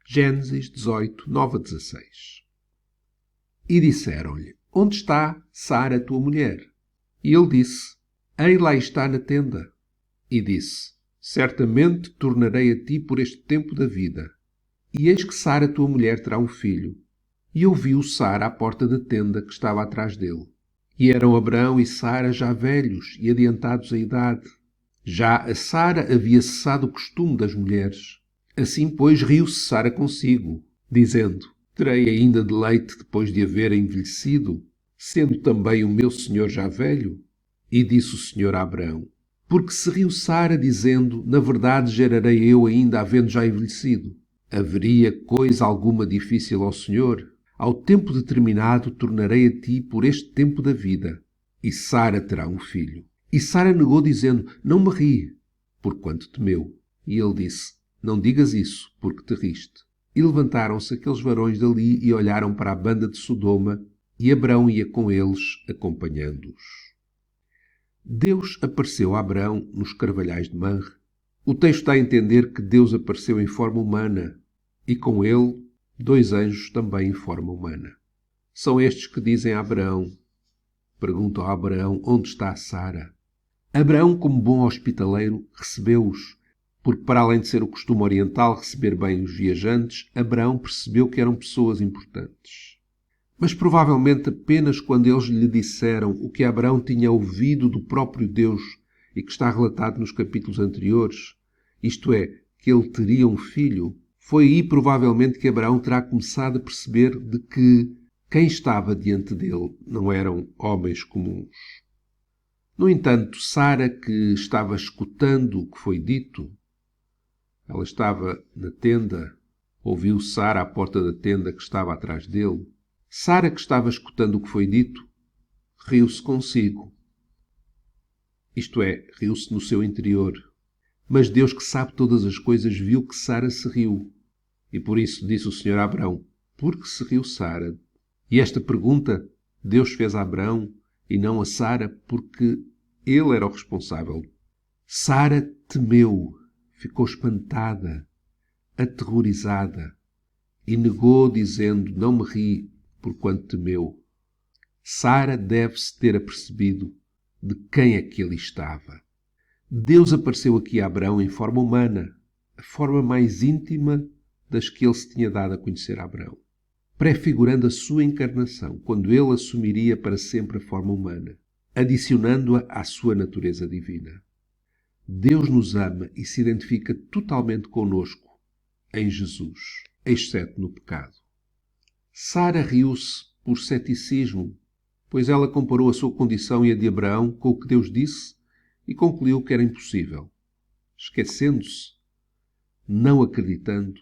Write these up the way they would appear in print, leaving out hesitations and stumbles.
Gênesis 18, 9-16. E disseram-lhe: Onde está Sara, tua mulher? E ele disse: Ei, lá está na tenda. E disse: Certamente tornarei a ti por este tempo da vida. E eis que Sara, tua mulher, terá um filho. E ouviu Sara à porta da tenda que estava atrás dele. E eram Abraão e Sara já velhos e adiantados a idade. Já a Sara havia cessado o costume das mulheres. Assim, pois, riu-se Sara consigo, dizendo: Terei ainda deleite depois de haver envelhecido, sendo também o meu senhor já velho? E disse o Senhor a Abraão: Porque se riu Sara, dizendo: Na verdade gerarei eu ainda, havendo já envelhecido. Haveria coisa alguma difícil ao Senhor? Ao tempo determinado tornarei a ti por este tempo da vida, e Sara terá um filho. E Sara negou, dizendo: Não me ri, porquanto temeu. E ele disse: Não digas isso, porque te riste. E levantaram-se aqueles varões dali e olharam para a banda de Sodoma, e Abraão ia com eles, acompanhando-os. Deus apareceu a Abraão nos carvalhais de Manre. O texto dá a entender que Deus apareceu em forma humana, e com ele 2 anjos também em forma humana. São estes que dizem a Abraão, perguntam a Abraão onde está Sara. Abraão, como bom hospitaleiro, recebeu-os, porque para além de ser o costume oriental receber bem os viajantes, Abraão percebeu que eram pessoas importantes. Mas provavelmente apenas quando eles lhe disseram o que Abraão tinha ouvido do próprio Deus e que está relatado nos capítulos anteriores, isto é, que ele teria um filho, foi aí provavelmente que Abraão terá começado a perceber de que quem estava diante dele não eram homens comuns. No entanto, Sara, que estava escutando o que foi dito, ela estava na tenda, ouviu Sara à porta da tenda que estava atrás dele. Sara, que estava escutando o que foi dito, riu-se consigo. Isto é, riu-se no seu interior. Mas Deus, que sabe todas as coisas, viu que Sara se riu. E por isso disse o Senhor a Abraão: Por que se riu Sara? E esta pergunta Deus fez a Abraão e não a Sara, porque ele era o responsável. Sara temeu, ficou espantada, aterrorizada, e negou, dizendo: Não me ri, porquanto temeu. Sara deve-se ter apercebido de quem é que ele estava. Deus apareceu aqui a Abraão em forma humana, a forma mais íntima das que ele se tinha dado a conhecer a Abraão, prefigurando a sua encarnação, quando ele assumiria para sempre a forma humana, adicionando-a à sua natureza divina. Deus nos ama e se identifica totalmente conosco em Jesus, exceto no pecado. Sara riu-se por ceticismo, pois ela comparou a sua condição e a de Abraão com o que Deus disse e concluiu que era impossível, esquecendo-se, não acreditando,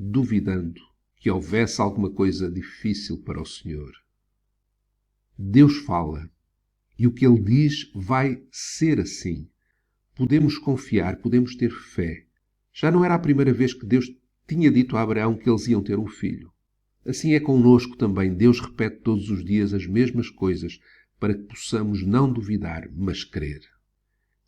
duvidando que houvesse alguma coisa difícil para o Senhor. Deus fala, e o que Ele diz vai ser assim. Podemos confiar, podemos ter fé. Já não era a primeira vez que Deus tinha dito a Abraão que eles iam ter um filho. Assim é connosco também. Deus repete todos os dias as mesmas coisas para que possamos não duvidar, mas crer.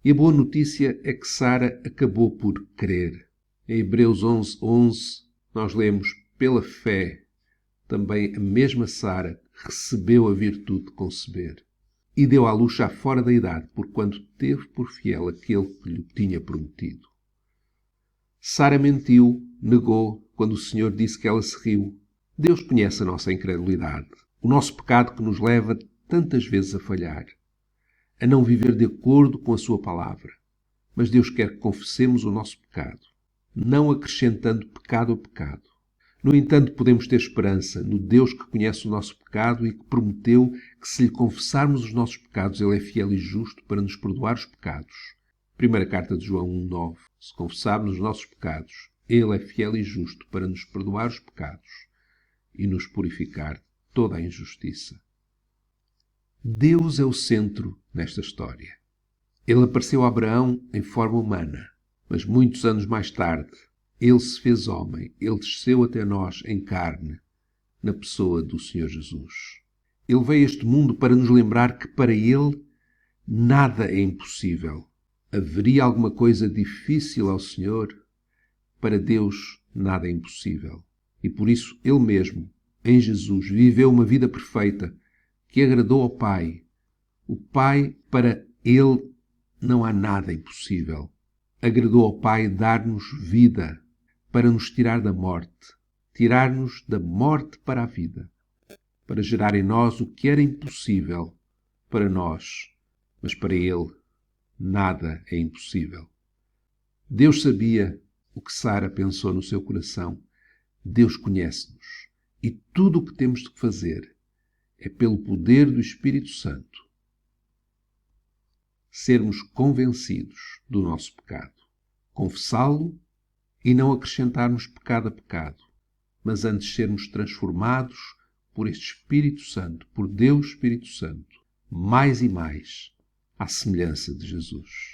E a boa notícia é que Sara acabou por crer. Em Hebreus 11:11 nós lemos: pela fé, também a mesma Sara recebeu a virtude de conceber e deu à luz já fora da idade, porquanto teve por fiel aquele que lhe tinha prometido. Sara mentiu, negou, quando o Senhor disse que ela se riu. Deus conhece a nossa incredulidade, o nosso pecado que nos leva tantas vezes a falhar, a não viver de acordo com a sua palavra. Mas Deus quer que confessemos o nosso pecado, não acrescentando pecado a pecado. No entanto, podemos ter esperança no Deus que conhece o nosso pecado e que prometeu que, se lhe confessarmos os nossos pecados, Ele é fiel e justo para nos perdoar os pecados. Primeira carta de João 1:9. Se confessarmos os nossos pecados, Ele é fiel e justo para nos perdoar os pecados e nos purificar de toda a injustiça. Deus é o centro nesta história. Ele apareceu a Abraão em forma humana, mas muitos anos mais tarde, Ele se fez homem, Ele desceu até nós em carne, na pessoa do Senhor Jesus. Ele veio a este mundo para nos lembrar que para Ele nada é impossível. Haveria alguma coisa difícil ao Senhor? Para Deus nada é impossível. E por isso Ele mesmo, em Jesus, viveu uma vida perfeita que agradou ao Pai. O Pai, para Ele, não há nada impossível. Agradou ao Pai dar-nos vida para nos tirar da morte. Tirar-nos da morte para a vida. Para gerar em nós o que era impossível para nós. Mas para Ele, nada é impossível. Deus sabia o que Sara pensou no seu coração. Deus conhece-nos. E tudo o que temos de fazer é, pelo poder do Espírito Santo, sermos convencidos do nosso pecado. Confessá-lo e não acrescentarmos pecado a pecado, mas antes sermos transformados por este Espírito Santo, por Deus Espírito Santo, mais e mais à semelhança de Jesus.